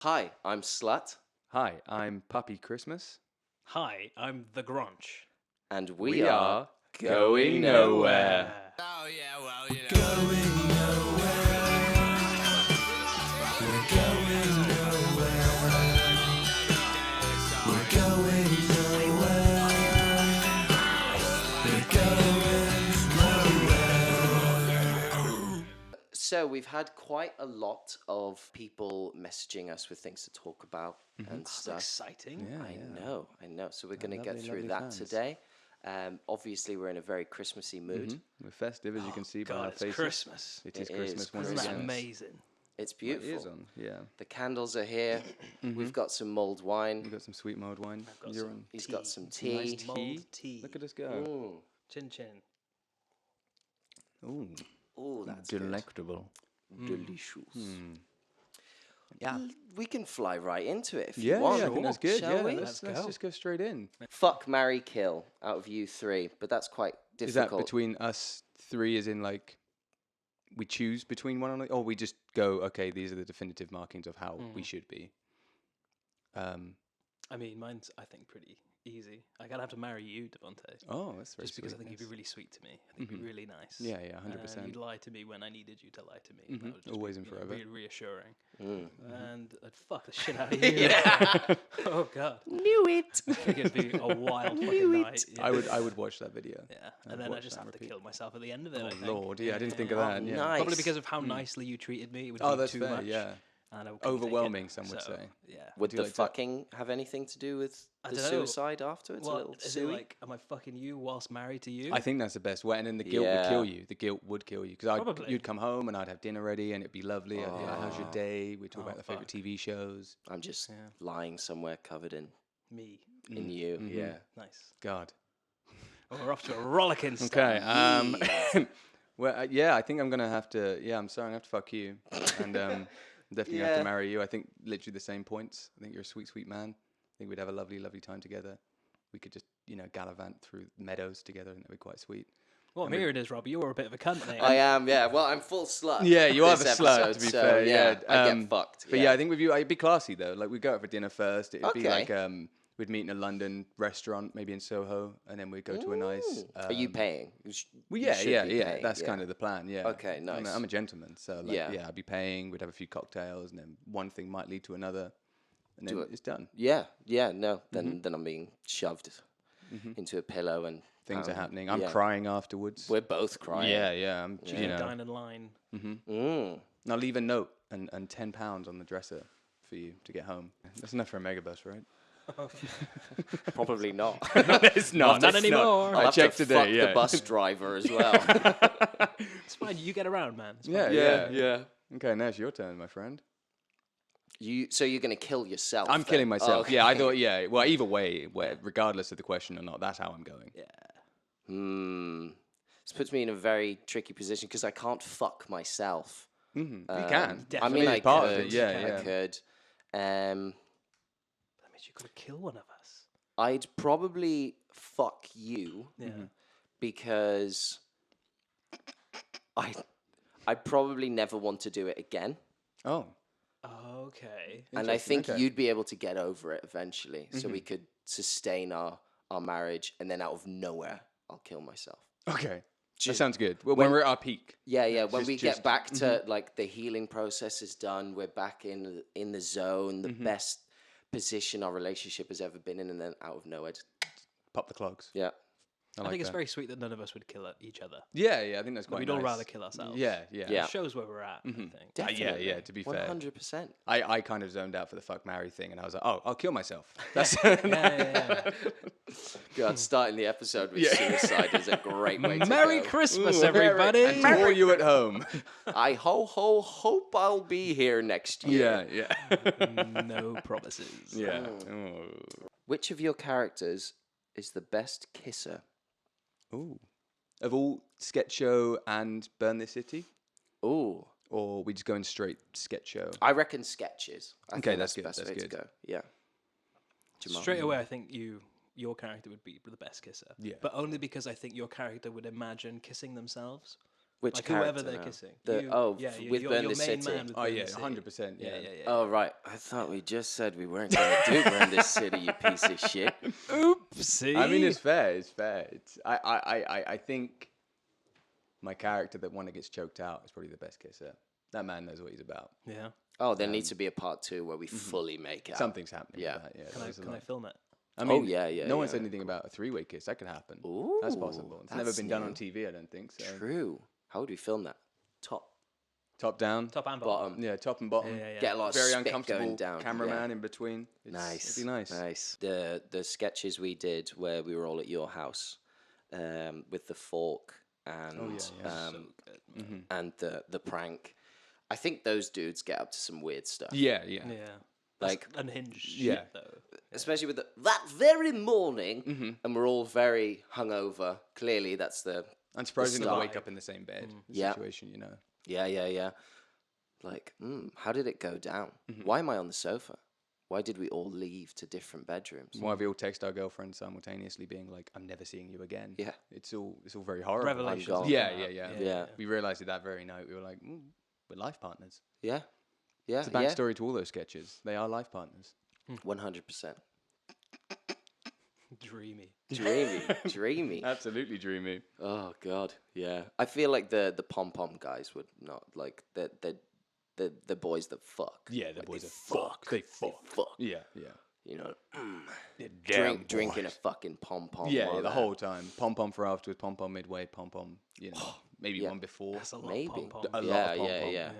Hi, I'm Slut, Hi, I'm Puppy Christmas. Hi, I'm the Grunch. and We we are are going Going nowhere. Nowhere. Oh yeah, well, you know. So we've had quite a lot of people messaging us with things to talk about and That's stuff. exciting. Yeah, I know. So we're going to get lovely, through lovely that fans. today. Obviously, we're in a very Christmassy mood. We're festive, as you can see by our God, it's faces. Christmas. It is It Christmas is once Isn't that again. amazing? It's Well, it beautiful. is on, yeah. The candles are here. We've got some mulled wine. We've got some sweet mulled wine. I've got You're some on. He's tea. got some Some nice tea. Mulled tea. Look at us go. Mm. Chin chin. Ooh, Oh, that's delectable. good. Delicious. Yeah. We can fly right into it if Yeah, you want. yeah, I think that's good. Shall Yeah, we? let's Let's go. just go straight in. Fuck, marry, kill out of you three, but that's quite Is that difficult. between us three, as in like we choose between one another, or we just go, okay, these are the definitive markings of how we should be? I mean, mine's, I think, pretty easy. Like, I'd have to marry you, Devontae. Oh, that's very Just because I sweet, think you'd be yes. really sweet to me. I think you'd be really nice. Yeah, yeah, And 100%. you'd lie to me when I needed you to lie to me. That would just Always be, and you know, forever. Really reassuring. Mm. And I'd fuck the shit out of you. Oh, God. Knew it. I think it'd be a wild fucking night. Yeah. I would watch that video. Yeah, I'd and then I watch just that have to repeat. kill myself at the end of it. I Oh think. Lord, yeah, I didn't think of that. Yeah. nice. Probably because of how nicely you treated me. It would Oh, be that's too fair. much. Yeah. And I couldn't take Overwhelming, it, some would so, say. Yeah. Would Do the you like to- fucking have anything to do with I the dunno. suicide afterwards? a Well, little is it suey? like, am I fucking you whilst married to you? I think that's the best way, and then the guilt would Yeah. kill you. The guilt would kill you because Probably. you'd come home and I'd have dinner ready and it'd be lovely. I'd be like, "How's your day?" We'd talk about the favorite fuck. TV shows. I'm just Yeah. lying somewhere covered in Me. you. Yeah. Nice. God. Well, we're off to a rollicking start. Okay. Well, yeah, I think I'm gonna have to. Yeah, I'm sorry, I'm gonna have to fuck you, and definitely gonna have Yeah. to marry you. I think literally the same points. I think you're a sweet, sweet man. I think we'd have a lovely, lovely time together. We could just, gallivant through meadows together, and that'd be quite sweet. What I'm hearing is, Robbie, you were a bit of a cunt, mate. I am, yeah. Well, I'm full slut. Yeah, you are this the slut, episode, to be so, fair. Yeah, I get fucked. But yeah, I think with you, it'd be classy though. Like we'd go out for dinner first. It'd be Okay. like we'd meet in a London restaurant, maybe in Soho, and then we'd go to a nice. Are you paying? Well, You yeah, should yeah, be yeah. paying, That's yeah. kind of the plan. Yeah. Okay, nice. I'm a gentleman, so like, Yeah. yeah, I'd be paying. We'd have a few cocktails, and then one thing might lead to another, and then it's done. Yeah, no. Then I'm being shoved into a pillow and Things are happening. I'm yeah. crying afterwards. We're both crying. Yeah, yeah. I'm, Dine in line. Mm. And I'll leave a note and £10 on the dresser for you to get home. That's enough for a megabus, right? Probably not. It's not. Not it's anymore. I'll I have checked to today. fuck Yeah. the bus driver as well. It's fine. You get around, man. It's fine. yeah. Okay, now it's your turn, my friend. So you're gonna kill yourself? I'm then? killing myself. Okay. Yeah, I thought. Yeah. Well, either way, regardless of the question or not, that's how I'm going. Yeah. This puts me in a very tricky position because I can't fuck myself. You can. I mean, I It's part of could. it, yeah, yeah. I could. That means you got to kill one of us. I'd probably fuck you Yeah. because I probably never want to do it again. Oh. Okay. And I think okay. you'd be able to get over it eventually. So we could sustain our marriage, and then out of nowhere, I'll kill myself. Okay. That Just- sounds good. Well, when we're at our peak. Yeah. When Just- we just- get back to like the healing process is done, we're back in the zone, the best position our relationship has ever been in, and then out of nowhere, just, Pop the clogs. yeah. I I like think it's that. very sweet that none of us would kill each other. Yeah, yeah. I think that's quite We'd nice. all rather kill ourselves. Yeah, yeah. Yeah. It shows where we're at, I think. Yeah, to be fair. 100%. I kind of zoned out for the fuck marry thing, and I was like, oh, I'll kill myself. That's Yeah. God, starting the episode with suicide is a great way to Merry go. Christmas, Ooh, everybody. And to all you at home. I hope I'll be here next year. yeah. No promises. Yeah. Oh. Which of your characters is the best kisser? Ooh. Of all sketch show and Burn This City? Ooh, Or we just going straight sketch show? I reckon sketches. I Okay, think that's the good, best that's way to good. go. Yeah. Jamal. Straight away, I think your character would be the best kisser. Yeah. But only because I think your character would imagine kissing themselves. Which Like character whoever they're now? kissing. With Burn your This main City. man with Oh Burn yeah, This City. 100%. Yeah. Oh right, I thought we just said we weren't going to do Burn This City, you piece of shit. Oopsie. I mean, it's fair. It's fair. I think my character, that one that gets choked out, is probably the best kisser. That man knows what he's about. Yeah. Oh, there needs to be a part 2 where we fully make out. Something's happening. Yeah. With that. Yeah. there's a Can I lot. film it? I mean, yeah, No one yeah. said anything about a 3-way kiss. That could happen. Ooh, That's possible. It's never that's been done on new. TV, I don't think. So. True. How would we film that? Top, Top down. Top and bottom. bottom. Yeah, top and bottom. Yeah. Get a lot of Very spit uncomfortable going down. cameraman Yeah. in between. Nice. It'd be nice. Nice. The sketches we did where we were all at your house, with the fork and and the prank. I think those dudes get up to some weird stuff. Yeah. Yeah. Like That's unhinged Yeah. shit, though. especially with that very morning, and we're all very hungover. Clearly, that's the Unsurprising to start. wake up in the same bed Yeah. situation, you know. yeah. Like, how did it go down? Why am I on the sofa? Why did we all leave to different bedrooms? Why we all text our girlfriends simultaneously, being like, "I'm never seeing you again." Yeah. It's all very horrible. Revelations. gone. Yeah. Yeah. We realized it that very night. We were like, "We're life partners." Yeah, It's a backstory to all those sketches. They are life partners. 100%. Dreamy. Dreamy. Absolutely dreamy. Oh God, yeah. I feel like the pom pom guys would not like the boys that fuck. Yeah, the Like, boys they are fuck. They fuck. fuck. Yeah. You know, Damn drinking a boys. fucking pom pom. Yeah, the whole time. Pom pom for afterwards. Pom pom midway. Pom pom. You know, maybe Yeah. one before. That's a lot Maybe. of pom-pom. A lot Yeah, of pom pom. yeah.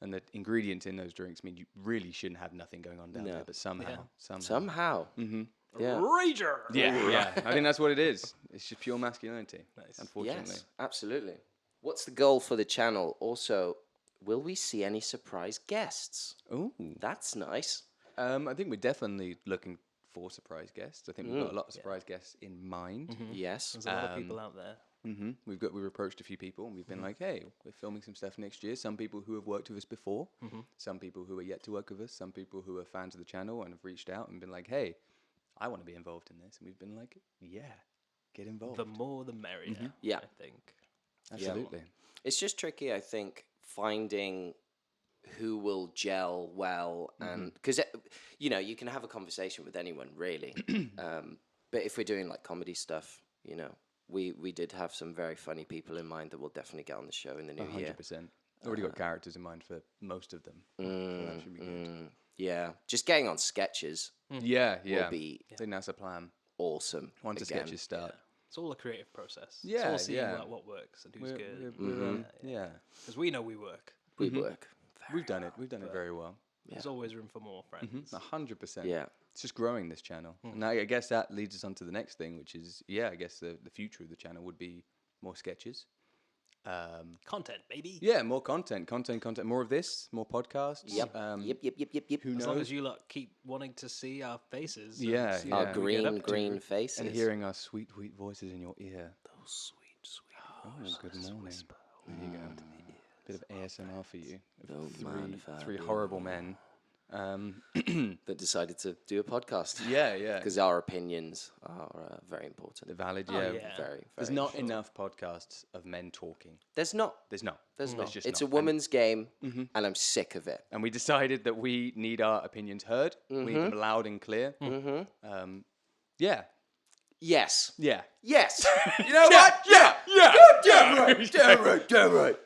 And the ingredients in those drinks mean you really shouldn't have nothing going on down No. there, but somehow. Somehow. Mm-hmm. Yeah. Rager. Yeah. I think that's what it is. It's just pure masculinity. Nice. Unfortunately. Yes, absolutely. What's the goal for the channel? Also, will we see any surprise guests? Ooh. That's nice. I think we're definitely looking for surprise guests. I think we've got a lot of surprise guests in mind. Yes. There's a lot of people out there. We've approached a few people and we've been like, hey, we're filming some stuff next year. Some people who have worked with us before, some people who are yet to work with us, some people who are fans of the channel and have reached out and been like, hey, I want to be involved in this. And we've been like, yeah, get involved. The more the merrier. Yeah. I think. Absolutely. It's just tricky, I think, finding who will gel well, and because you can have a conversation with anyone really, but if we're doing like comedy stuff, we did have some very funny people in mind that will definitely get on the show in the new year. 100%. Already got characters in mind for most of them. So that should be good. Yeah, just getting on sketches Yeah. will be I think that's a plan. awesome. Once the again. sketches start. It's all a creative process. Yeah, It's all seeing yeah. what works and who's good. Yeah. Because we know we work. We work. We've done it. We've done it very well. There's always room for more friends. 100%. Yeah. It's just growing this channel. And I guess that leads us on to the next thing, which is, I guess the future of the channel would be more sketches. Content, baby. Yeah, more content, more of this, more podcasts. Yep. Yep. Who As knows? long as you lot keep wanting to see our faces. and Yeah, see yeah. Our what we get up to. green faces. And hearing our sweet voices in your ear. Those sweet. Oh, good morning. There you go. Bit of ASMR for you. Don't mind if I Three do. horrible men. That decided to do a podcast. Yeah. Because our opinions are very important. They're valid, Oh, yeah. yeah. Very. There's not enough podcasts of men talking. There's not. There's not. There's not. just It's not. a woman's game, and I'm sick of it. And we decided that we need our opinions heard. We need them loud and clear. Yeah. Yes. Yeah. Yes. You know what? Yeah. Damn right.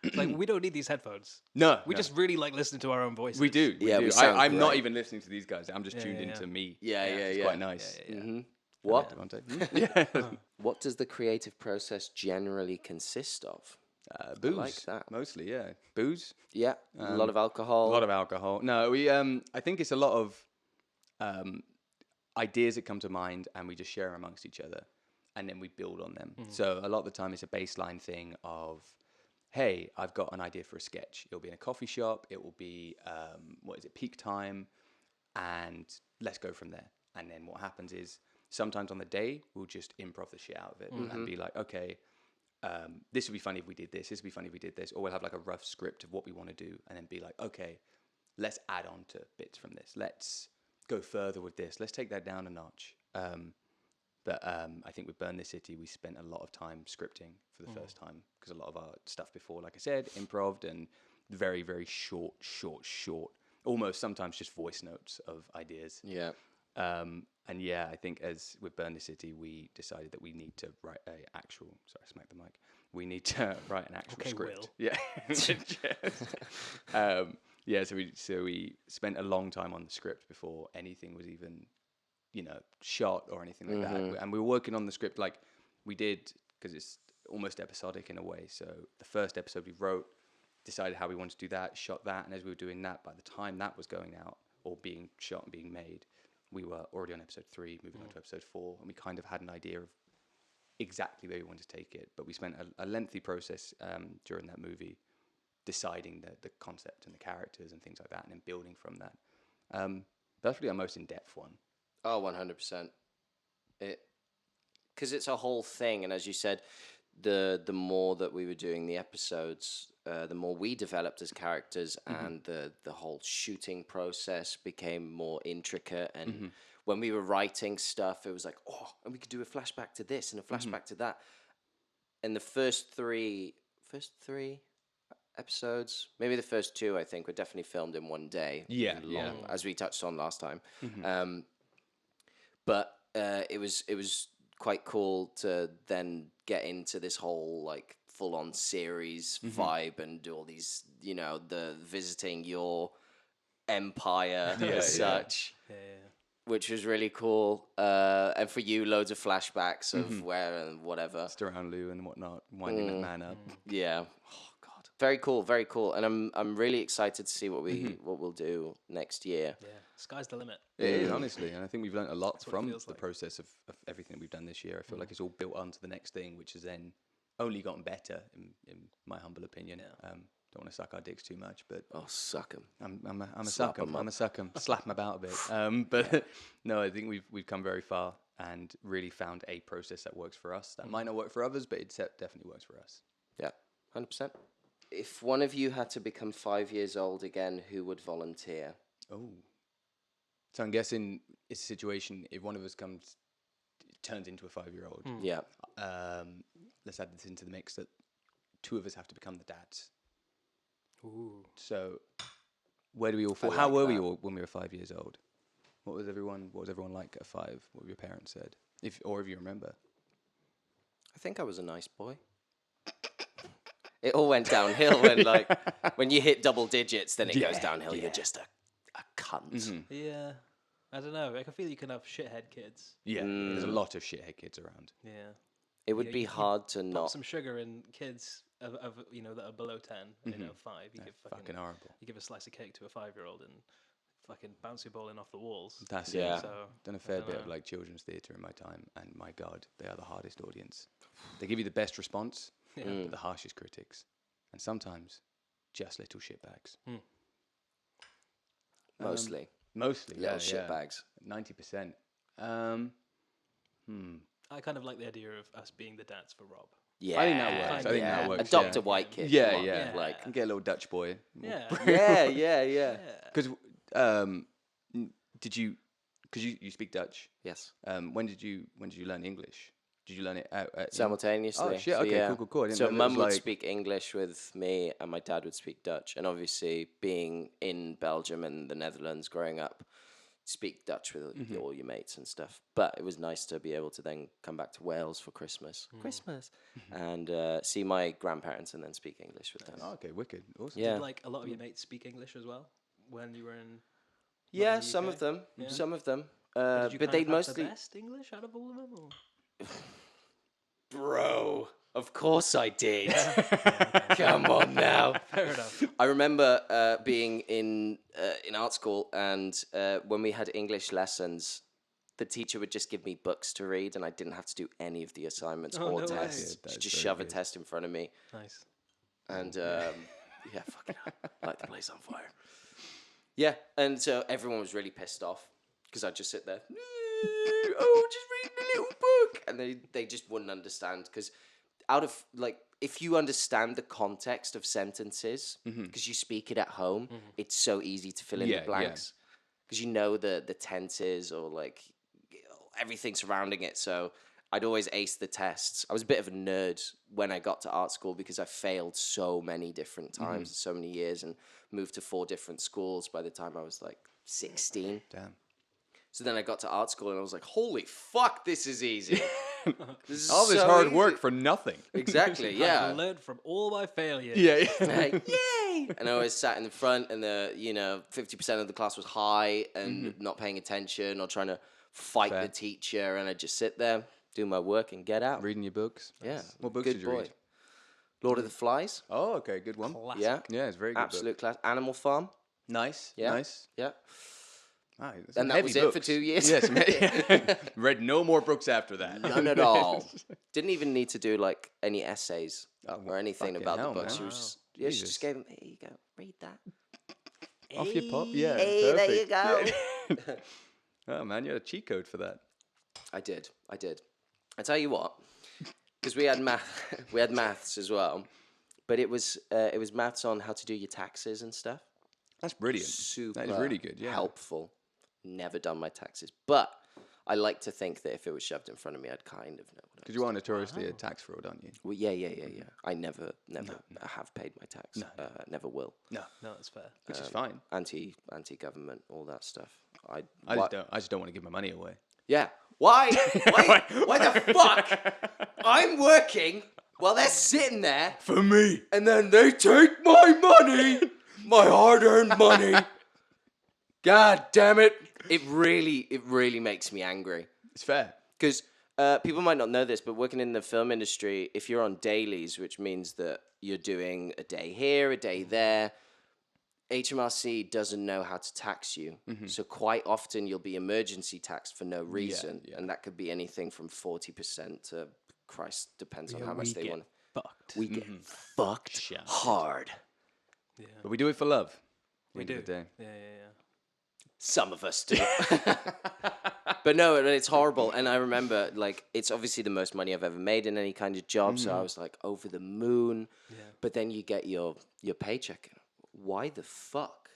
It's like, we don't need these headphones. No. We just really like listening to our own voices. We do. Yeah, do. we sound I'm not great. even listening to these guys. I'm just tuned yeah. into me. Yeah. It's quite nice. What? Yeah. What does the creative process generally consist of? Booze. like that. Mostly, yeah. Booze. Yeah. A lot of alcohol. A lot of alcohol. No, we. I think it's a lot of ideas that come to mind, and we just share them amongst each other, and then we build on them. So a lot of the time, it's a baseline thing of, hey, I've got an idea for a sketch. It'll be in a coffee shop. It will be peak time, and let's go from there. And then what happens is sometimes on the day we'll just improv the shit out of it and be like, okay. This would be funny if we did this. This would be funny if we did this. Or we'll have like a rough script of what we want to do, and then be like, okay, let's add on to bits from this. Let's go further with this. Let's take that down a notch. But I think with Burn This City, we spent a lot of time scripting for the first time because a lot of our stuff before, like I said, improv and very, very short, almost sometimes just voice notes of ideas. Yeah. And yeah, I think as with Burn the City, we decided that we need to write a actual. Sorry, I smacked the mic. We need to write an actual script. Will. Yeah. Yeah. So we spent a long time on the script before anything was even, shot or anything like that. And we were working on the script like we did because it's almost episodic in a way. So the first episode we wrote, decided how we wanted to do that, shot that, and as we were doing that, by the time that was going out or being shot and being made, we were already on episode 3, moving on to episode 4, and we kind of had an idea of exactly where we wanted to take it. But we spent a lengthy process during that movie deciding the concept and the characters and things like that, and then building from that. That's really our most in-depth one. Oh, 100%. Because it's a whole thing, and as you said, the more that we were doing the episodes, the more we developed as characters, and the whole shooting process became more intricate. And when we were writing stuff, it was like, oh, and we could do a flashback to this and a flashback to that. And the first three episodes, maybe the first 2, I think, were definitely filmed in one day. Yeah, as we touched on last time. But it was quite cool to then get into this whole like full-on series vibe and do all these, the visiting your empire as such, which was really cool. And for you, loads of flashbacks of where and whatever. Just around Lou and whatnot, winding that man up. Yeah. Oh God. Very cool. Very cool. And I'm really excited to see what we'll do next year. Yeah, sky's the limit. It is, honestly, and I think we've learned a lot from the like. process of everything that we've done this year. I feel like it's all built onto the next thing, which has then only gotten better, in my humble opinion. Don't want to suck our dicks too much, but Suck 'em. I'm a suck 'em. I'm a suck 'em. Slap 'em about a bit. But no, I think we've come very far and really found a process that works for us. That might not work for others, but it definitely works for us. Yeah, 100%. If one of you had to become 5 years old again, who would volunteer? Oh. So I'm guessing it's a situation if one of us turns into a 5-year-old. Yeah. Let's add this into the mix that 2 of us have to become the dads. Ooh. So where do we all fall? How were we all when we were 5 years old? What was everyone like at 5? What your parents said? If you remember. I think I was a nice boy. It all went downhill when you hit double digits, then it goes downhill. You're just a cunt. Yeah. I don't know. I can feel you can have shithead kids. Yeah, there's a lot of shithead kids around. Yeah. It would be hard to Pop not. some sugar in kids of that are below 10, 5. You give Fucking horrible. You give a slice of cake to a 5-year-old and fucking bouncy balling off the walls. That's Yeah. it. So Done a fair bit of like children's theatre in my time, and my God, they are the hardest audience. They give you the best response, but the harshest critics, and sometimes just little shitbags. Mostly. Mostly, Little yeah. shitbags. 90%. I kind of like the idea of us being the dads for Rob. Yeah. I think that works. I think that works. Adopt a white kid. Yeah, come on, yeah. Like, Get a little Dutch boy. Yeah. yeah. Because did you? Because you speak Dutch. Yes. When did you learn English? Did you learn it at Simultaneously. Oh shit! So, Okay, yeah. cool. I didn't know So there mum was, would like- speak English with me, and my dad would speak Dutch. And obviously, being in Belgium and the Netherlands growing up, speak Dutch with all your mates and stuff. But it was nice to be able to then come back to Wales for Christmas, and see my grandparents and then speak English with them. Oh, okay, wicked, awesome. Yeah. Did like a lot of your mates speak English as well when you were in? Yeah, the some UK? of them. Yeah. Some of them. Did you But kind they of have mostly. the best English out of all of them. Or? Bro, of course I did. Come on now. Fair enough. I remember being in art school, and when we had English lessons, the teacher would just give me books to read, and I didn't have to do any of the assignments Oh, or no way. tests. That She'd is just very shove a good. test in front of me, Nice. and yeah, fucking hell, light the place on fire. Yeah, and so everyone was really pissed off because I'd just sit there. Oh, just reading a little book, and they just wouldn't understand because out of like if you understand the context of sentences because you speak it at home, it's so easy to fill in Yeah, the blanks because you know the tenses or like everything surrounding it. So I'd always ace the tests. I was a bit of a nerd when I got to art school because I failed so many different times, so many years, and moved to 4 different schools by the time I was like 16. Damn. So then I got to art school and I was like, holy fuck, this is easy. This is All this so hard work easy. for nothing. Exactly, I yeah. learned from all my failures. Yeah. Like, yay! And I always sat in the front, and 50% of the class was high and not paying attention or trying to fight Fair. the teacher, and I'd just sit there, do my work, and get out. Reading your books. Yeah. What books Good did you boy. read? Lord of the Flies. Oh, okay, good one. Classic. Yeah. Yeah, it's a very good. Absolute class. Animal Farm. Book. Nice. Yeah. Nice. Yeah. Ah, some And that heavy was it for books. 2 years. Yes. Read no more books after that. None at all. Didn't even need to do like any essays or anything fucking about hell, the book. man. She was Wow. just, she Jesus. just gave them, here you go, read that. Off you pop. Yeah. Hey, there you perfect. go. Oh man, you had a cheat code for that. I did. I tell you what, because we had maths as well, but it was maths on how to do your taxes and stuff. That's brilliant. Super That is really good. Yeah. helpful. Never done my taxes, but I like to think that if it was shoved in front of me, I'd kind of know what I Because you are notoriously a tax fraud, aren't you? Well, yeah. I never have paid my tax. Never will. No. No, that's fair. Which is fine. Anti-government, all that stuff. I just don't want to give my money away. Yeah. Why? Why the fuck? I'm working while they're sitting there, For me. and then they take my money, my hard-earned money. God damn it! It really makes me angry. It's fair. Because people might not know this, but working in the film industry, if you're on dailies, which means that you're doing a day here, a day there, HMRC doesn't know how to tax you. So quite often you'll be emergency taxed for no reason. yeah. And that could be anything from 40% to, Christ, depends on how much we they get want. fucked. We get fucked Shafted. hard. Yeah. But we do it for love. We End of do. the day. Yeah. Some of us do. But no, it's horrible. And I remember, like, it's obviously the most money I've ever made in any kind of job. So I was like over the moon. Yeah. But then you get your paycheck. Why the fuck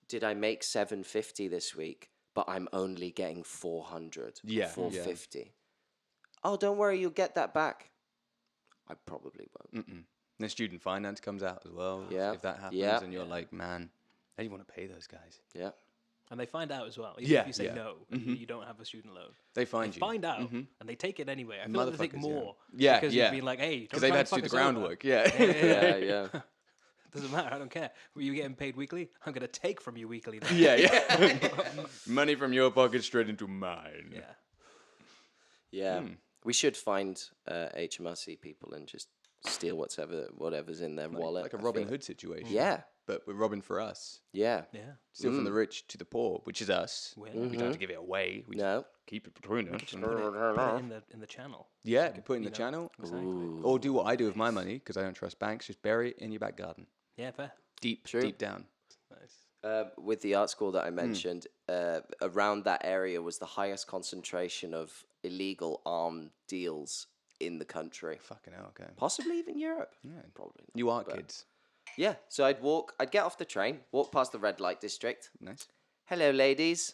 did I make $750 this week, but I'm only getting $400, Yeah, $450? Oh, don't worry, you'll get that back. I probably won't. The student finance comes out as well. Yeah. If that happens, Yeah. and you're like, man, how do you want to pay those guys? Yeah. And they find out as well. Even Yeah, if you say yeah. no, you don't have a student loan. They find you. Find out, and they take it anyway. I feel like they take Motherfuckers, yeah. more. Yeah, because yeah. you've been like, hey, Because don't they've try had and to do fuck the us over. groundwork. Yeah. Yeah. Doesn't matter. I don't care. Were you getting paid weekly? I'm gonna take from you weekly. Then. yeah. Money from your pocket straight into mine. Yeah. Yeah. We should find HMRC people and just steal whatever's in their wallet. Like a I Robin feel Hood situation. Yeah. But we're robbing for us. Yeah. Yeah. Steal from the rich to the poor, which is us. Well, We don't have to give it away. We No. just keep it between us. Put it in the channel. Yeah, put it in the channel. Exactly. Or do what I do with my money, because I don't trust banks. Just bury it in your back garden. Yeah, fair. Deep down. Nice. With the art school that I mentioned, around that area was the highest concentration of illegal arm deals in the country. Fucking hell, okay. Possibly even Europe. Yeah. Probably not. You art kids. Yeah, so I'd get off the train, walk past the red light district. Nice. Hello, ladies.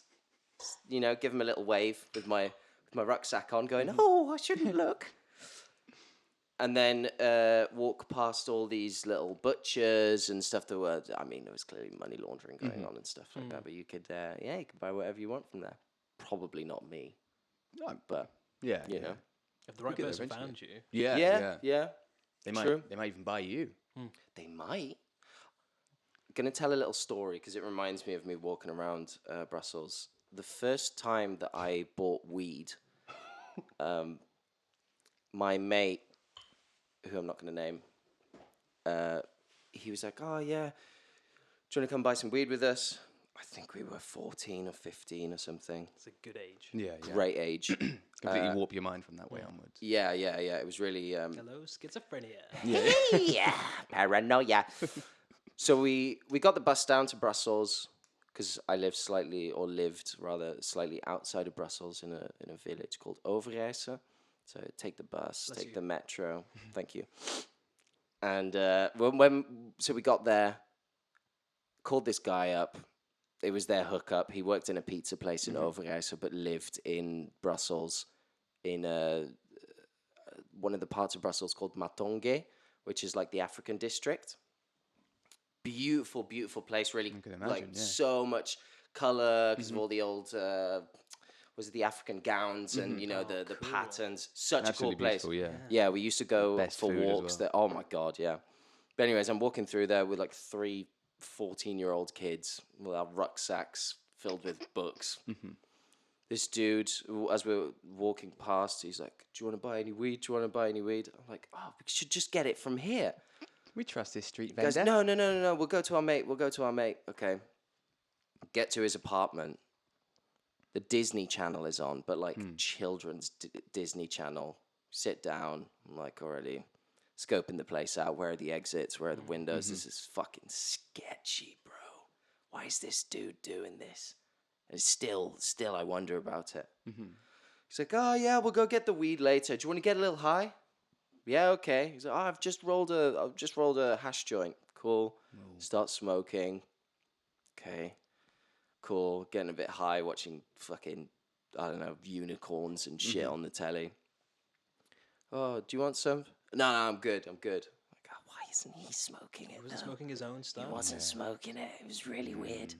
Give them a little wave with my rucksack on, going, oh, I shouldn't look. And then walk past all these little butchers and stuff that were, there was clearly money laundering going on and stuff like that. But you could, you could buy whatever you want from there. Probably not me, but, Yeah. you know. If the right get there person eventually. found you, Yeah. They True. might even buy you. They might. Gonna tell a little story because it reminds me of me walking around Brussels. The first time that I bought weed, my mate, who I'm not gonna name, he was like, "Oh yeah, do you want to come buy some weed with us?" I think we were 14 or 15 or something. it's a good age. Yeah. Great age. Completely warp your mind from that way onwards. Yeah. It was really. Hello, schizophrenia. Yeah, paranoia. So we got the bus down to Brussels because I lived slightly outside of Brussels in a village called Overijse. So take the bus, take the metro. Thank you. And so we got there, called this guy up. it was their hookup. He worked in a pizza place in Overijssel, but lived in Brussels, in one of the parts of Brussels called Matonge, which is like the African district. Beautiful, beautiful place. Really, can imagine, like yeah. so much color because of all the old, was it the African gowns and the patterns. Such a cool Absolutely place. beautiful, yeah. Yeah, we used to go Best for food as walks well. there. Oh my god, yeah. But anyways, I'm walking through there with like 3 14-year-old kids with our rucksacks filled with books. This dude, as we were walking past, he's like, "Do you want to buy any weed? Do you want to buy any weed?" I'm like, "Oh, we should just get it from here." We trust this street He goes, vendor. No. We'll go to our mate. Okay. Get to his apartment. The Disney Channel is on, but like children's Disney Channel. Sit down. I'm like already scoping the place out. Where are the exits? Where are the windows? This is fucking sketchy, bro. Why is this dude doing this? And still, I wonder about it. He's like, "Oh yeah, we'll go get the weed later. Do you want to get a little high?" Yeah, okay. He's like, "Oh, I've just rolled a hash joint. Cool." Start smoking. Okay. Cool. Getting a bit high, watching fucking, I don't know, unicorns and shit on the telly. "Oh, do you want some?" No, I'm good. I'm good. Like, oh, why isn't he smoking it? Was he though? smoking his own He stuff? wasn't smoking it. It was really weird.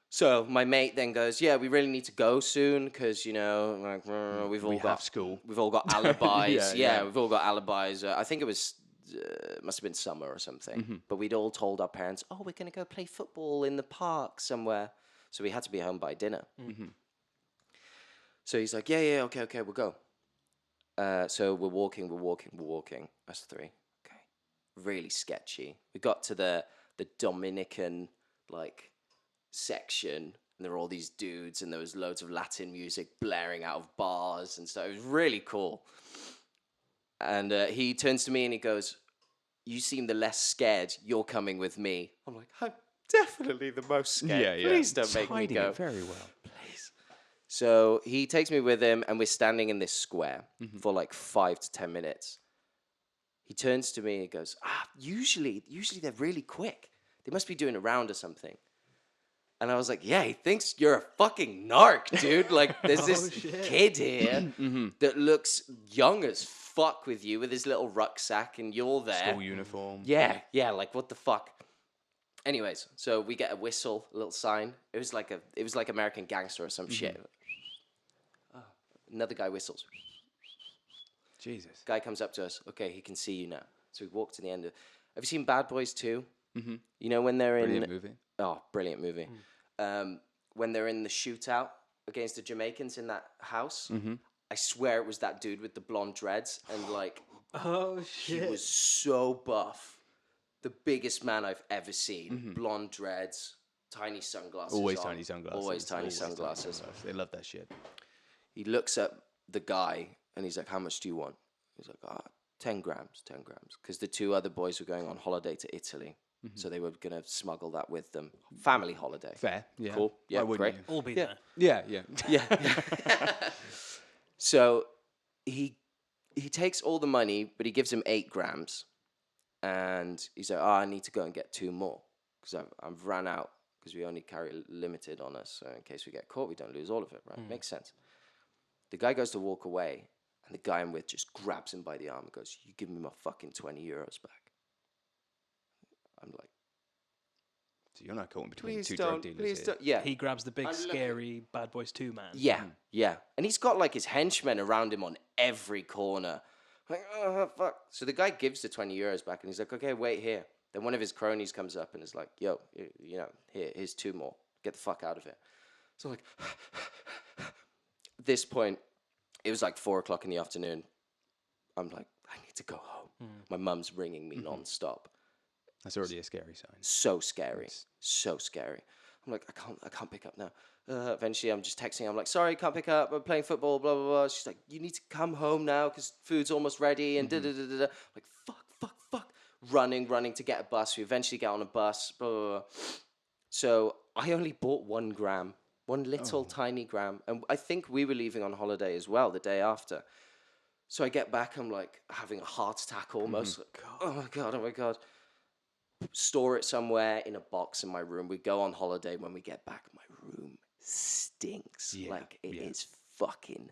So my mate then goes, "Yeah, we really need to go soon because like we've all We got have school." We've all got alibis. Yeah. We've all got alibis. I think it was must have been summer or something. But we'd all told our parents, "Oh, we're gonna go play football in the park somewhere." So we had to be home by dinner. So he's like, "Yeah, okay, we'll go." So we're walking. Us 3. Okay, really sketchy. We got to the Dominican like section, and there were all these dudes, and there was loads of Latin music blaring out of bars and stuff. It was really cool. And he turns to me and he goes, "You seem the less scared. You're coming with me." I'm like, "I'm definitely the most scared. Please don't make me Hiding go." it very well. Please. So he takes me with him, and we're standing in this square for like 5 to 10 minutes. He turns to me and he goes, usually they're really quick. They must be doing a round or something." And I was like, "Yeah, he thinks you're a fucking narc, dude. Like, there's this kid here that looks young as fuck with you with his little rucksack, and you're there. School uniform. Yeah, like, what the fuck?" Anyways, so we get a whistle, a little sign. It was like American Gangster or some shit. Another guy whistles. Jesus. Guy comes up to us. Okay, he can see you now. So we walk to the end of. Have you seen Bad Boys 2? You know when they're Brilliant in. movie. Oh, brilliant movie. When they're in the shootout against the Jamaicans in that house, I swear it was that dude with the blonde dreads, and like Oh he shit! was so buff, the biggest man I've ever seen. Blonde dreads, tiny sunglasses. Always on. tiny sunglasses. Always tiny sunglasses. They love that shit. He looks at the guy and he's like, "How much do you want?" He's like, 10 grams. Because the 2 other boys were going on holiday to Italy. So they were going to smuggle that with them. Family holiday. Fair. Yeah. Cool. Yeah, Why wouldn't great. you? All be there. Yeah. Yeah. So he takes all the money, but he gives him 8 grams. And he's like, "I need to go and get 2 more. Because I've ran out. Because we only carry limited on us. So in case we get caught, we don't lose all of it, right?" Makes sense. The guy goes to walk away. And the guy I'm with just grabs him by the arm and goes, "You give me my fucking 20 euros back." I'm like, So you're not caught in between "Please 2 don't, drug dealers please here. don't." Yeah. He grabs the big I'm looking- scary Bad Boys 2 man. Yeah. And he's got like his henchmen around him on every corner. Like, oh, fuck. So the guy gives the 20 euros back and he's like, "Okay, wait here." Then one of his cronies comes up and is like, "Yo, here's 2 more. Get the fuck out of it." So I'm like, at this point, it was like 4:00 in the afternoon. I'm like, I need to go home. My mum's ringing me nonstop. That's already a scary sign. So scary. So scary. I'm like, I can't pick up now. Eventually, I'm just texting. I'm like, "Sorry, can't pick up. I'm playing football, blah, blah, blah." She's like, "You need to come home now because food's almost ready." And da-da-da-da-da. I'm like, fuck. Running to get a bus. We eventually get on a bus, blah, blah, blah. So I only bought 1 gram, one little tiny gram. And I think we were leaving on holiday as well the day after. So I get back, I'm like having a heart attack almost. Like, oh my God. store it somewhere in a box in my room. We go on holiday. When we get back, my room stinks. Yeah, Like it yeah. is fucking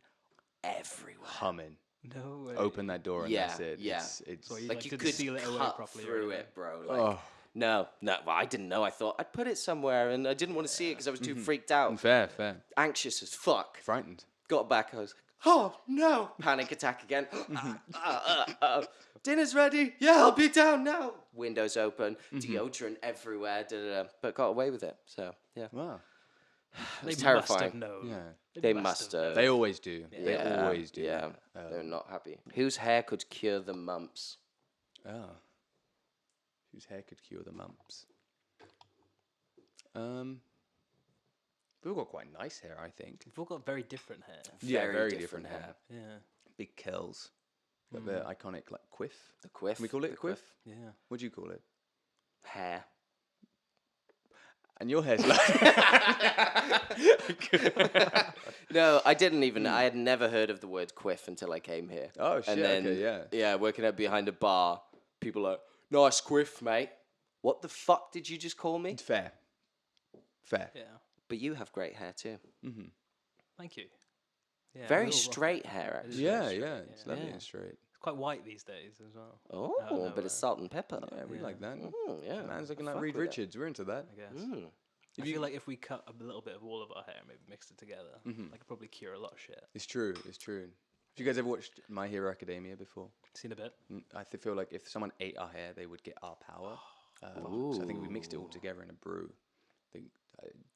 everywhere. Humming. No way. Open that door and Yeah, that's it. yeah. It's So you Like like you didn't could seal it away cut properly or through anything? it, bro. Like, oh, no. Well, I didn't know. I thought I'd put it somewhere, and I didn't want to see it because I was too freaked out, fair. anxious as fuck. Frightened. Got back, I was like, oh no! Panic attack again. Dinner's ready. Yeah, I'll be down now. Windows open, deodorant everywhere. But got away with it. So yeah, Wow. They it's must terrifying. have known. Yeah. They must have. They always do. They Yeah, always do. Yeah, they're not happy. Whose hair could cure the mumps? Oh. Whose hair could cure the mumps? We've all got quite nice hair, I think. We've all got very different hair. Yeah, very different different hair. Yeah. Big curls. Got the iconic like quiff. The quiff. Can we call it the a quiff? Yeah. What do you call it? Hair. And your hair's like No, I didn't even. I had never heard of the word quiff until I came here. Oh, shit, And then, okay, yeah. Yeah, working out behind a bar, people are like, nice quiff, mate. What the fuck did you just call me? fair. Fair. Yeah. But you have great hair too. Thank you. Yeah, Very we all rock straight it. hair, It is actually. very Yeah, straight, yeah. It's lovely Yeah. and straight. It's quite white these days as well. Oh, Out of a bit nowhere. of salt and pepper. Yeah, we like that. Yeah. Man's looking I like fuck Reed with it. Richards. We're into that. I guess. Mm. I feel like if we cut a little bit of all of our hair, maybe mixed it together, I could probably cure a lot of shit. It's true. It's true. Have you guys ever watched My Hero Academia before? Seen a bit. I feel like if someone ate our hair, they would get our power. So I think we mixed it all together in a brew. I think,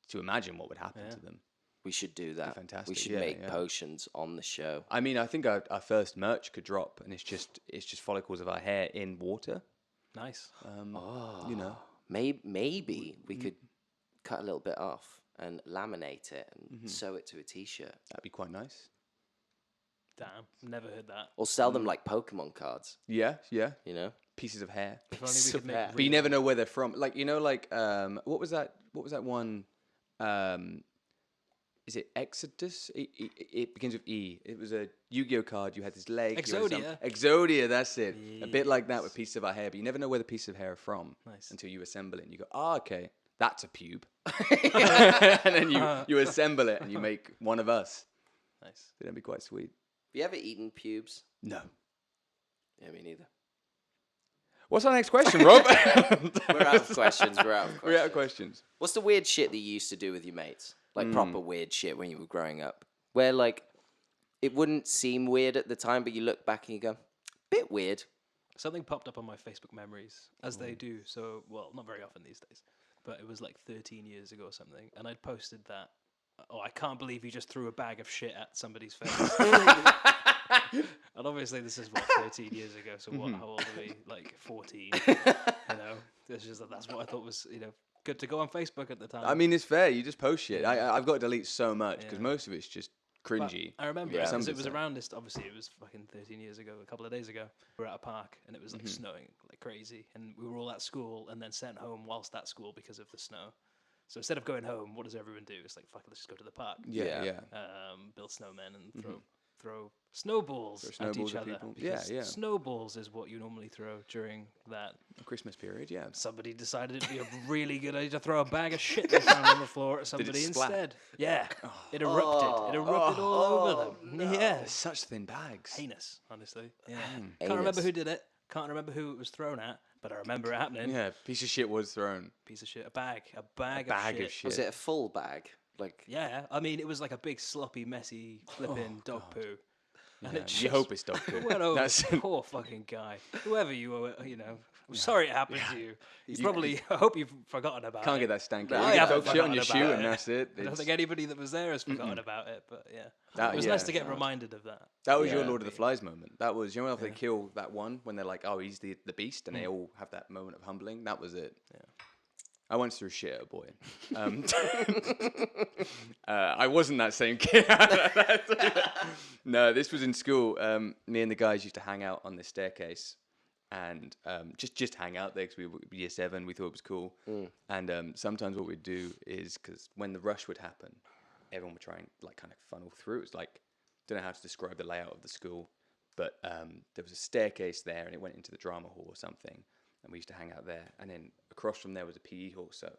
to imagine what would happen to them. We should do that. fantastic. We should Yeah, make yeah. potions on the show. I mean, I think our first merch could drop, and it's just follicles of our hair in water. Nice. You know, Maybe we could cut a little bit off and laminate it and sew it to a t-shirt. that'd be quite nice. Damn. Never heard that. Or sell them like Pokemon cards, Yeah, you know? pieces of hair. If only we could make hair. But you never know where they're from. Like what was that? What was that one? Is it Exodus? It begins with E. It was a Yu-Gi-Oh card. You had this leg. you had Exodia. Exodia. That's it. A bit like that with pieces of our hair, but you never know where the pieces of hair are from Nice. until you assemble it. And you go, okay, that's a pube. And then you assemble it and you make one of us. Nice. That'd be quite sweet. Have you ever eaten pubes? No. Yeah, me neither. What's our next question, Rob? We're out of questions. We're out of questions. We're out of questions. What's the weird shit that you used to do with your mates? Like proper weird shit when you were growing up? Where like it wouldn't seem weird at the time, but you look back and you go, bit weird. Something popped up on my Facebook memories, as they do. So, well, not very often these days, but it was like 13 years ago or something. And I'd posted that, oh, I can't believe you just threw a bag of shit at somebody's face. And obviously this is, what, 13 years ago. So what, how old are we? Like 14. You know, it's just that's what I thought was, good to go on Facebook at the time. I mean, it's fair. You just post shit. I've got to delete so much because most of it's just But cringy. I remember Yeah. because Some it was bits around this. Obviously, it was fucking 13 years ago. A couple of days ago, we were at a park and it was like snowing like crazy, and we were all at school and then sent home whilst at school because of the snow. So instead of going home, what does everyone do? It's like, fuck it, let's just go to the park. Yeah. Build snowmen and throw snowballs, Throw at snowballs each at other. people. Because Yeah. snowballs is what you normally throw during that. Christmas period, yeah. Somebody decided it'd be a really good idea to throw a bag of shit they found on the floor at somebody splat? instead. Yeah, it erupted. It erupted all over them. Yeah, There's such thin bags. heinous, honestly. Yeah, can't Anus. remember who did it. Can't remember who it was thrown at, but I remember it happening. Yeah, piece of shit was thrown. Piece of shit. A bag of Bag shit. of shit. Was it a full bag? Like, Yeah, I mean, it was like a big sloppy, messy, flipping dog poo. And Yeah, it you just hope it's dog poo. went over That's the poor fucking guy. Whoever you are, I'm sorry it happened to you. I hope you've forgotten about Can't it. get that stanky. No, You I get haven't dog shit on your forgotten shoe about and it. that's it. I don't It's- think anybody that was there has forgotten about it, but yeah. That- It was yeah. nice to get reminded of that. That was your Yeah. Lord of the Flies moment. That was, you know, if they kill that one when they're like, oh, he's the beast, and they all have that moment of humbling. That was it. Yeah. I once threw shit at a boy. I wasn't that same kid. No, this was in school. Me and the guys used to hang out on this staircase, and just hang out there because we were year 7. We thought it was cool. And sometimes what we'd do is, because when the rush would happen, everyone would try and like kind of funnel through. It's like, don't know how to describe the layout of the school, but there was a staircase there, and it went into the drama hall or something. and we used to hang out there. And then across from there was a PE hall. So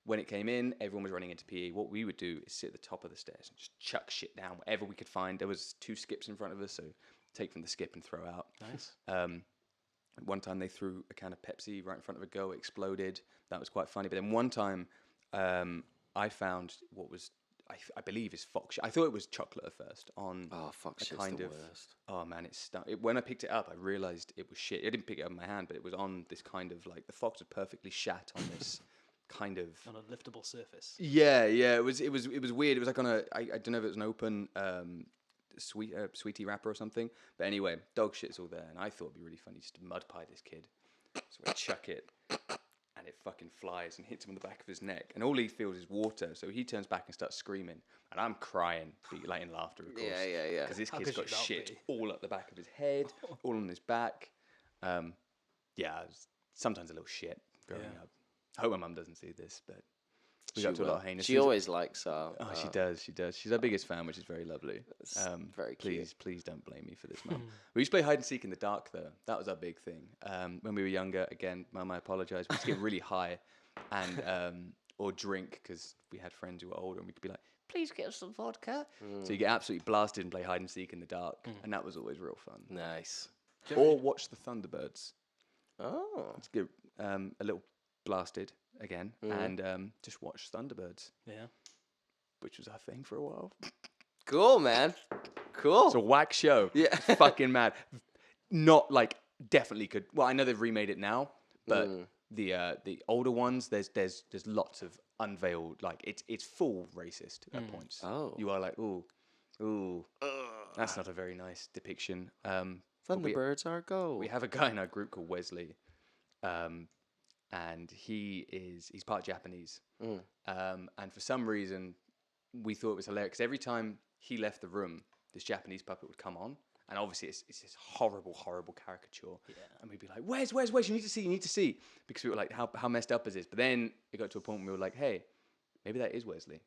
when it came in, everyone was running into PE. What we would do is sit at the top of the stairs and just chuck shit down, whatever we could find. There was 2 skips in front of us, so take from the skip and throw out. Nice. One time they threw a can of Pepsi right in front of a girl, it exploded. That was quite funny. But then one time I found what was, I believe is fox shit. I thought it was chocolate at first on Fox a shit's kind the of, worst. oh man, when I picked it up, I realized it was shit. I didn't pick it up in my hand, but it was on this kind of like, the fox had perfectly shat on this kind of... On a liftable surface. Yeah, it was weird. It was like on I don't know if it was an open sweetie wrapper or something. But anyway, dog shit's all there, and I thought it'd be really funny just to mud pie this kid. So I chuck it, and it fucking flies and hits him on the back of his neck, and all he feels is water. So he turns back and starts screaming, and I'm crying, like in laughter, of course. Yeah. Because this How kid's could got you not shit be? all up the back of his head, all on his back. Yeah, it was sometimes a little shit growing up. I hope my mum doesn't see this, but we got to a lot of heinous. She always likes our... Oh, she does. She's our biggest fan, which is very lovely. very Please don't blame me for this, Mum. We used to play hide and seek in the dark, though. That was our big thing. When we were younger, again, Mum, I apologise. We used to get really high and or drink because we had friends who were older, and we could be like, "Please get us some vodka." So you get absolutely blasted and play hide and seek in the dark, and that was always real fun. Nice. Or watch the Thunderbirds. Oh. Let's get a little blasted again and just watch Thunderbirds. Yeah. Which was our thing for a while. Cool, man. Cool. It's a whack show. Yeah. It's fucking mad. Not like definitely could. Well, I know they've remade it now, but the older ones, there's lots of unveiled, like it's full racist at points. Oh. You are like, ooh, that's not a very nice depiction. Thunderbirds are gold. We have a guy in our group called Wesley, and he's part Japanese. And for some reason, we thought it was hilarious because every time he left the room, this Japanese puppet would come on, and obviously it's this horrible caricature. Yeah. And we'd be like, "Where's? You need to see," because we were like, "How messed up is this?" But then it got to a point where we were like, "Hey, maybe that is Wesley,"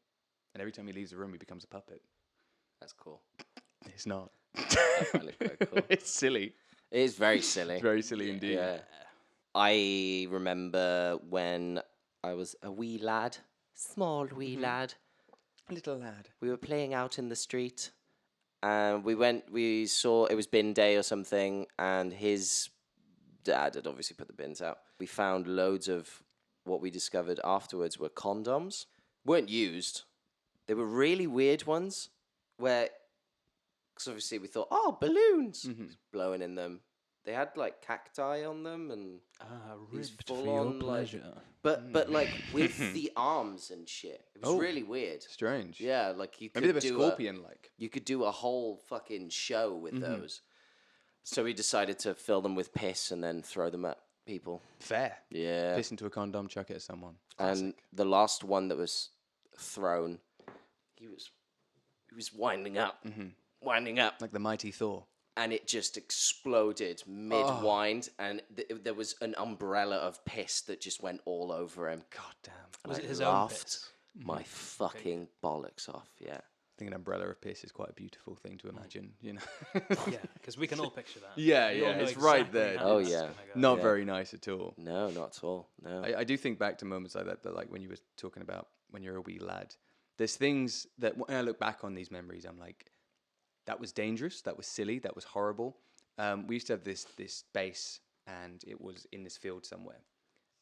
and every time he leaves the room, he becomes a puppet. That's cool. It's not. Definitely quite cool. It's silly. It is very silly. It's very silly indeed. Yeah. I remember when I was a wee lad, small wee lad. Little lad. We were playing out in the street, and we saw it was bin day or something, and his dad had obviously put the bins out. We found loads of what we discovered afterwards were condoms. Weren't used. They were really weird ones where, because obviously we thought, oh, balloons, blowing in them. They had like cacti on them and these Ribbed for full your on like, pleasure. but like with the arms and shit. It was really weird. Strange. Yeah, like you could Maybe they were do scorpion-like. you could do a whole fucking show with those. So we decided to fill them with piss and then throw them at people. Fair. Yeah. Piss into a condom, chuck it at someone. And the last one that was thrown, he was winding up, Like the mighty Thor. and it just exploded mid-wind, and there was an umbrella of piss that just went all over him. God damn. And Was I it his own laughed piss? my fucking bollocks off, yeah. I think an umbrella of piss is quite a beautiful thing to imagine, you know? Yeah, because we can all picture that. Yeah, We all yeah, know it's right exactly there. how Oh, it's yeah. gonna go. Not Yeah. very nice at all. No, not at all, no. I do think back to moments like that, like when you were talking about when you're a wee lad. There's things that when I look back on these memories, I'm like, that was dangerous, that was silly, that was horrible. We used to have this base, and it was in this field somewhere.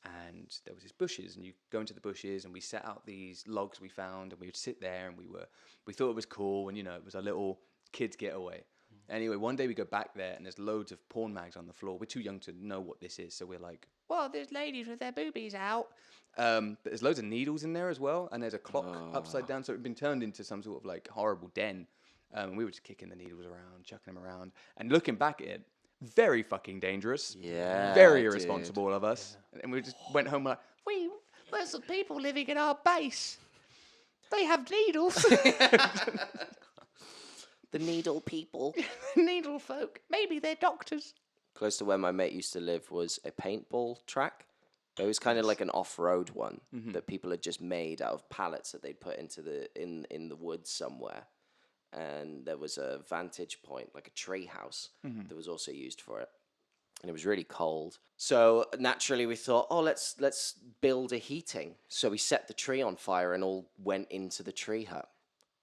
And there was these bushes, and you go into the bushes, and we set out these logs we found, and we would sit there, and we thought it was cool, and it was a little kids getaway. Anyway, one day we go back there, and there's loads of porn mags on the floor. We're too young to know what this is, so we're like, well, there's ladies with their boobies out. But there's loads of needles in there as well, and there's a clock upside down, so it had been turned into some sort of like horrible den. We were just kicking the needles around, chucking them around, and looking back at it, very fucking dangerous. Yeah, Very dude. irresponsible of us. And we just went home like, there's some people living in our base. They have needles. The needle people. Needle folk. Maybe they're doctors. Close to where my mate used to live was a paintball track. It was kind of like an off-road one that people had just made out of pallets that they'd put into in the woods somewhere. And there was a vantage point, like a tree house, that was also used for it. and it was really cold. So naturally we thought, oh, let's build a heating. So we set the tree on fire and all went into the tree hut.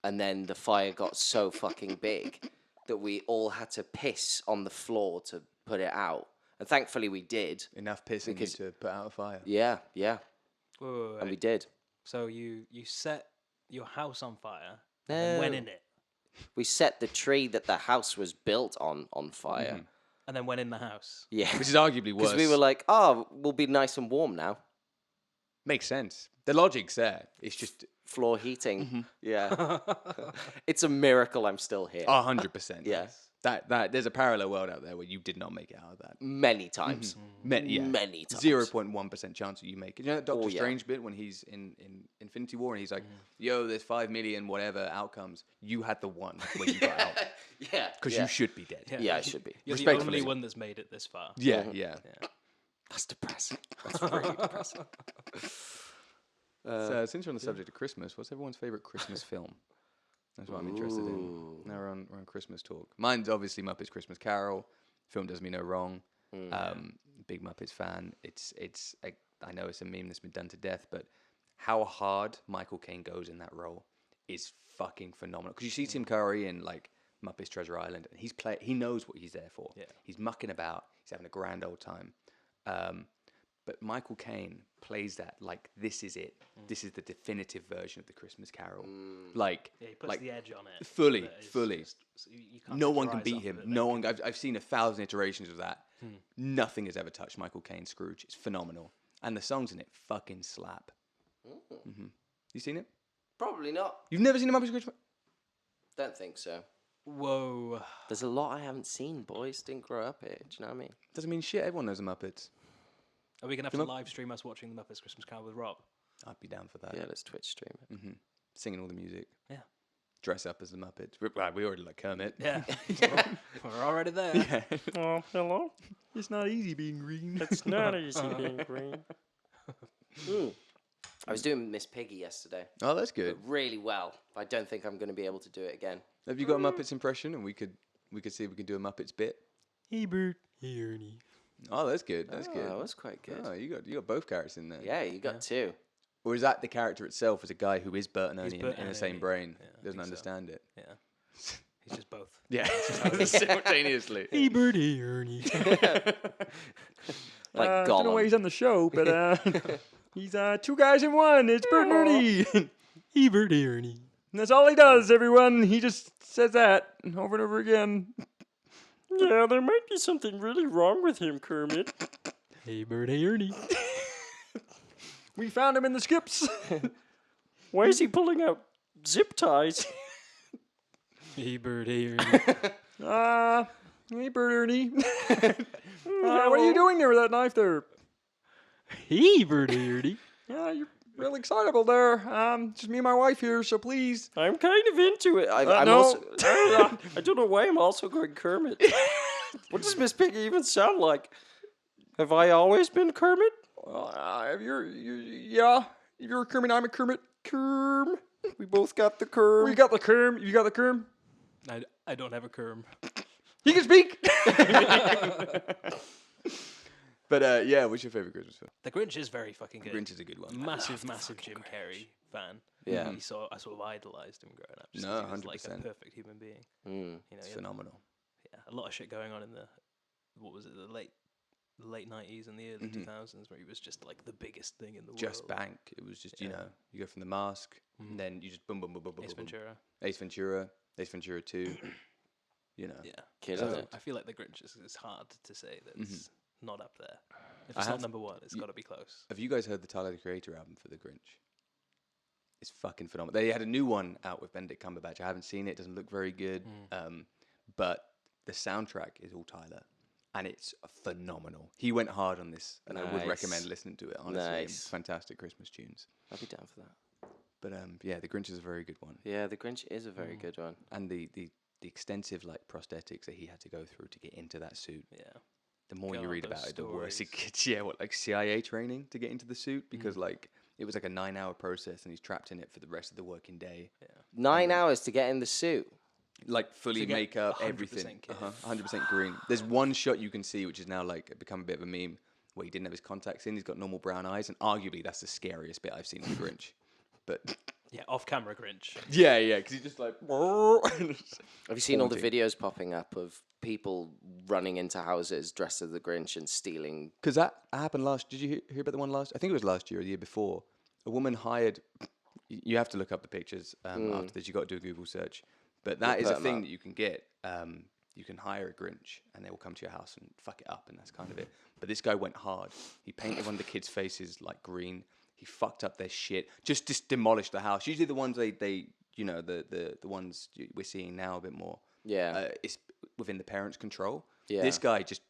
And then the fire got so fucking big that we all had to piss on the floor to put it out. And thankfully we did. Enough pissing you to put out a fire. Yeah. Wait. And we did. So you set your house on fire and went in it, We set the tree that the house was built on fire. and then went in the house. Yeah. Which is arguably worse. Because we were like, oh, we'll be nice and warm now. Makes sense. The logic's there. It's just Floor heating. Yeah. It's a miracle I'm still here. 100%. Yeah. That there's a parallel world out there where you did not make it out of that. Many times. Many times. 0.1% chance that you make it. You know that Doctor yeah. Strange bit when he's in Infinity War and he's like, yo, there's 5 million whatever outcomes. You had the one when you got out. Yeah. Because you should be dead. Yeah, I should be. You're the Respectfully. only one that's made it this far. Yeah. That's depressing. That's really depressing. So since we're on the subject of Christmas, what's everyone's favorite Christmas film? That's what I'm interested in. Now we're on Christmas talk. Mine's obviously Muppets Christmas Carol. Film does me no wrong. Big Muppets fan. I know it's a meme that's been done to death, but how hard Michael Caine goes in that role is fucking phenomenal. Because you see Tim Curry in like Muppets Treasure Island, and he knows what he's there for. Yeah. He's mucking about. He's having a grand old time. But Michael Caine plays that like this is it. This is the definitive version of the Christmas Carol. Like, Yeah, he puts the edge on it. fully. that is just- so you can't No take one your can eyes beat off him. of it, No like- one. I've seen 1,000 iterations of that. Nothing has ever touched Michael Caine's Scrooge. It's phenomenal, and the songs in it fucking slap. You seen it? Probably not. You've never seen a Muppets Scrooge? Don't think so. Whoa. There's a lot I haven't seen, boys. Didn't grow up here. Do you know what I mean? Doesn't mean shit. Everyone knows the Muppets. Are we going to have to live stream us watching the Muppets Christmas Carol with Rob? I'd be down for that. Yeah, let's Twitch stream it. Singing all the music. Yeah. Dress up as the Muppets. We already like Kermit. Yeah. We're already there. Oh, hello. It's not easy being green. It's not easy being green. I was doing Miss Piggy yesterday. Oh, that's good. Really well. I don't think I'm going to be able to do it again. Have you got a Muppets impression, and we could see if we can do a Muppets bit? Hey, Bert. Hey, Ernie. Oh, that's good. That's good. That was quite good. Oh, you got both characters in there. Yeah, you got two. Or is that the character itself as a guy who is Bert and Ernie Bert in and the same Ernie. brain? Yeah, I Doesn't think so. understand it. Yeah. He's just both. Yeah, simultaneously. Hey, Bert. Hey, Ernie. Like I don't know why Gollum. he's on the show, but he's two guys in one. It's Bert and Ernie. Hey, Bert. Hey, Ernie. And that's all he does, everyone. He just says that over and over again. Yeah, there might be something really wrong with him, Kermit. Hey, Bert. Hey, Ernie. We found him in the skips. Why is he pulling out zip ties? Hey, Bert. Hey, Ernie. Hey, Bert Ernie. What are you doing there with that knife there? Hey, Bert. Hey, Ernie. Yeah, you're real excitable there. Just me and my wife here, so please. I'm kind of into it. I'm no. also, I don't know why I'm also going Kermit. What does Miss Piggy even sound like? Have I always been Kermit? If you're a Kermit, I'm a Kermit. Kerm. We both got the Kerm. We got the Kerm. You got the Kerm. I don't have a Kerm. He can speak. But yeah, what's your favorite Christmas film? The Grinch is very fucking good. Grinch is a good one. Massive Jim Carrey fan. Yeah. I sort of idolized him growing up. Just No, 'cause he was like a 100%. perfect human being. Mm. You know, It's he had, phenomenal. yeah, a lot of shit going on in the the late 90s and the early 2000s where he was just like the biggest thing in the Just world. bank. It was just, you know, you go from The Mask, and then you just boom, boom, boom, boom, boom. Ace boom. Ventura. Ace Ventura, Ace Ventura 2. You know. Yeah. Killing So it. I feel like the Grinch is hard to say that it's not up there. If I it's not have- number one, it's got to be close. Have you guys heard the Tyler the Creator album for The Grinch? It's fucking phenomenal. They had a new one out with Benedict Cumberbatch. I haven't seen it. It doesn't look very good. But the soundtrack is all Tyler. And it's phenomenal. He went hard on this. And I would Nice. recommend listening to it, honestly. Nice. It's fantastic Christmas tunes. I'll be down for that. But yeah, The Grinch is a very good one. Yeah, the Grinch is a very good one. And the extensive like prosthetics that he had to go through to get into that suit. Yeah. The more you God, read those about it, the worse it stories. gets. Yeah, what, like CIA training to get into the suit? Because like it was like a 9-hour process and he's trapped in it for the rest of the working day. 9 hours to get in the suit. like fully To get makeup, 100% everything. kid. 100% green. There's one shot you can see, which is now like become a bit of a meme, where he didn't have his contacts in. He's got normal brown eyes, and arguably that's the scariest bit I've seen of the Grinch. But Yeah, off-camera Grinch. yeah, because he's just like. Have you seen all the Haunting. videos popping up of people running into houses dressed as the Grinch and stealing? Because that happened last. Did you hear about the one last? I think it was last year or the year before. A woman hired. You have to look up the pictures after this. You got to do a Google search. But that is put a 'em thing up. that you can get. You can hire a Grinch, and they will come to your house and fuck it up, and that's kind of it. But this guy went hard. He painted one of the kids' faces like green. He fucked up their shit. Just demolished the house. Usually the ones they you know the ones we're seeing now a bit more. Yeah. It's within the parents' control. Yeah. This guy just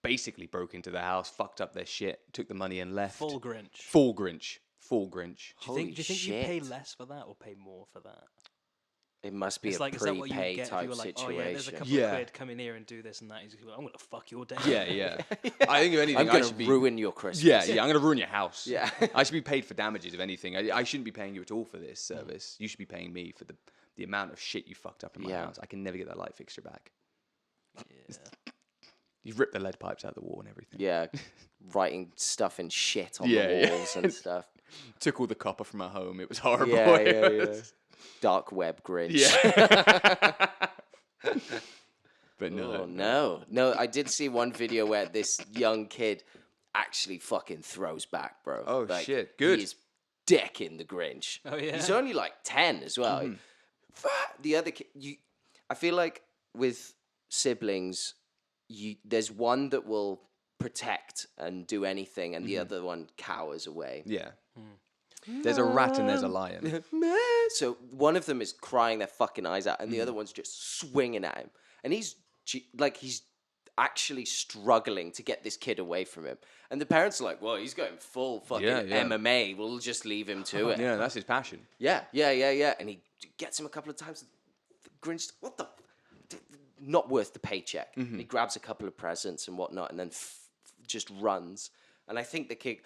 basically broke into the house, fucked up their shit, took the money and left. Full Grinch. Full Grinch. Full Grinch. Do you think shit. you pay less for that or pay more for that? It must be It's a like, is that what you would prepay get if type you were like, oh yeah, there's a situation. couple Yeah. of quid, come in here and do this and that. He's like, I'm gonna fuck your day. Yeah, yeah. I think if anything, I'm I gonna should be. ruin your Christmas. Yeah, yeah. I'm gonna ruin your house. Yeah. I should be paid for damages if anything. I shouldn't be paying you at all for this service. You should be paying me for the amount of shit you fucked up in my Yeah. house. I can never get that light fixture back. Yeah. You've ripped the lead pipes out of the wall and everything. Yeah, writing stuff and shit on Yeah, the yeah. walls and stuff. Took all the copper from our home. It was horrible. Yeah, It yeah, yeah. was- Dark web Grinch. Yeah. But no. Oh no! I did see one video where this young kid actually fucking throws back, bro. Oh, shit. Good. He's decking the Grinch. Oh, yeah? He's only like 10 as well. The other kid, I feel like with siblings, there's one that will protect and do anything, and the other one cowers away. Yeah. There's a rat and there's a lion. So one of them is crying their fucking eyes out, and the other one's just swinging at him, and he's actually struggling to get this kid away from him. And the parents are like, "Well, he's going full fucking Yeah, yeah. MMA. We'll just leave him to it." Yeah, that's his passion. Yeah. And he gets him a couple of times. The Grinch, what the? Not worth the paycheck. And he grabs a couple of presents and whatnot, and then just runs. And I think the kid,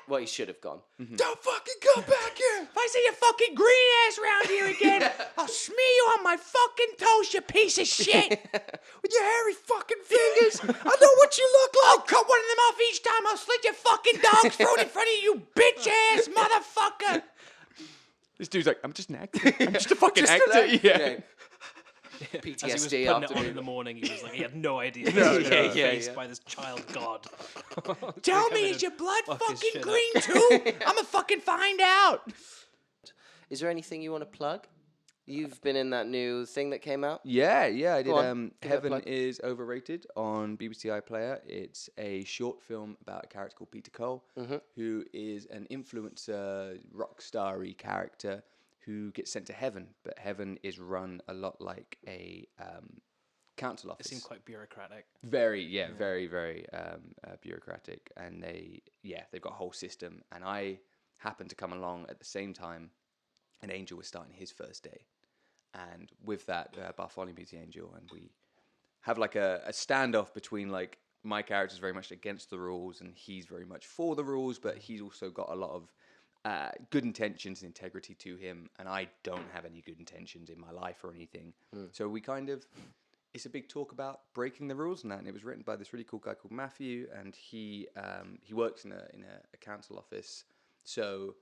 well, he should have gone. Don't fucking come back here. If I see your fucking green ass around here again, I'll smear you on my fucking toast, you piece of shit. With your hairy fucking fingers. I know what you look like. I'll cut one of them off each time. I'll slit your fucking dog's throat in front of you, bitch ass motherfucker. This dude's like, I'm just an actor. I'm just a fucking actor. Yeah. As he was PTSD putting after it on me. in the morning, he was like, he had no idea. No, he was yeah, being yeah, faced yeah. by this child god. Tell Come me, in is and your blood fuck his fucking shit up. green too? I'ma fucking find out. Is there anything you want to plug? You've been in that new thing that came out? Yeah, I did. Go on, give it a Heaven plug. is Overrated on BBC iPlayer. It's a short film about a character called Peter Cole, who is an influencer, rock star-y character who gets sent to heaven. But heaven is run a lot like a council It office. seemed quite bureaucratic. Very, very bureaucratic, and they've got a whole system. And I happened to come along at the same time. An angel was starting his first day, and with that, Bartholomew's the angel, and we have like a standoff between like my character's very much against the rules, and he's very much for the rules, but he's also got a lot of good intentions and integrity to him, and I don't have any good intentions in my life or anything. So we kind of. It's a big talk about breaking the rules and that, and it was written by this really cool guy called Matthew, and he works in a council office. So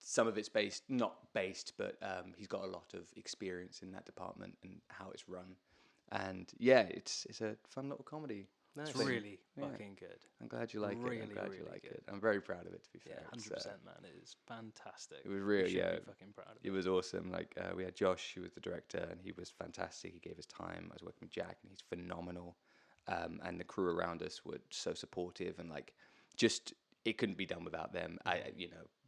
some of it's not based, but he's got a lot of experience in that department and how it's run. And yeah, it's a fun little comedy. It's thing. really Yeah. fucking good. I'm glad you like it. Really, I'm glad you really like good. it. I'm very proud of it. To be Yeah, fair, 100%, man. It is fantastic. It was You real, should yeah. be fucking proud of It was awesome. Like we had Josh, who was the director, and he was fantastic. He gave us time. I was working with Jack, and he's phenomenal. And the crew around us were so supportive, and like just it couldn't be done without them.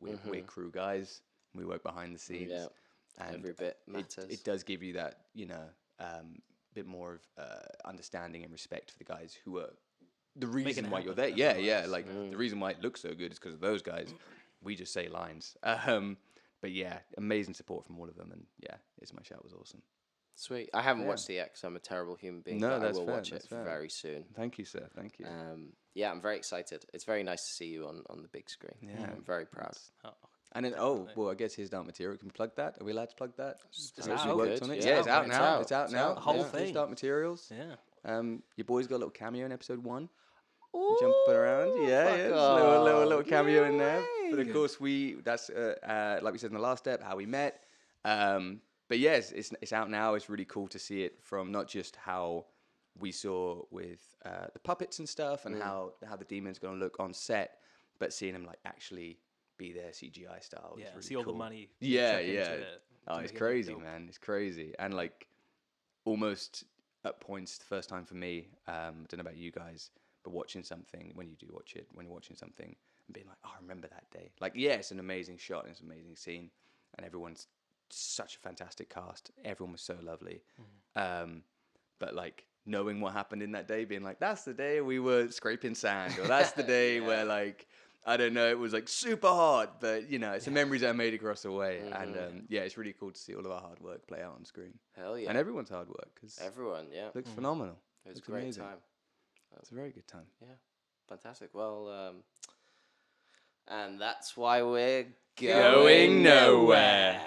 We're crew guys. We work behind the scenes. Yeah. And Every bit matters. It does give you that bit more of understanding and respect for the guys who are the reason it why you're happen, there. Yeah, everyone yeah. else. Like the reason why it looks so good is because of those guys. We just say lines. But yeah, amazing support from all of them, and yeah, It's My Shout was awesome. Sweet. I haven't Yeah. watched it yet because I'm a terrible human being. No, but that's I will fair, watch that's it fair. very soon. Thank you, sir. Thank you. Yeah, I'm very excited. It's very nice to see you on the big screen. Yeah. I'm very proud. Oh, And then, well, I guess here's Dark Material. Can we plug that? Are we allowed to plug that? It's We out. worked on it. It's Yeah, it's out, out mate. now. It's It's out out. now. The whole Here's thing. Dark Materials. Yeah. Your boy's got a little cameo in episode 1. Ooh, Jumping around, yeah, fuck just a little off. cameo in No there. But way. of course, that's like we said in the last step, how we met. But yes, it's out now. It's really cool to see it from not just how we saw with the puppets and stuff, and how the demon's going to look on set, but seeing him like actually be there CGI style. Yeah, is really see all cool. the money. Yeah, chuck into yeah. it Oh, to it's make it look crazy, dope. man. It's crazy, and like almost at points, the first time for me. I don't know about you guys, but watching something when you do watch it, when you're watching something and being like, oh, I remember that day. Like, yeah, it's an amazing shot and it's an amazing scene, and everyone's such a fantastic cast. Everyone was so lovely. But like knowing what happened in that day, being like, that's the day we were scraping sand, or that's the day where like, I don't know, it was like super hot, but you know, it's the memories that I made across the way. And yeah, it's really cool to see all of our hard work play out on screen. Hell yeah. And everyone's hard work, because Everyone, yeah. it looks phenomenal. It was a Looks great amazing. time. It's a very good time. Yeah. Fantastic. Well, and that's why we're Going nowhere.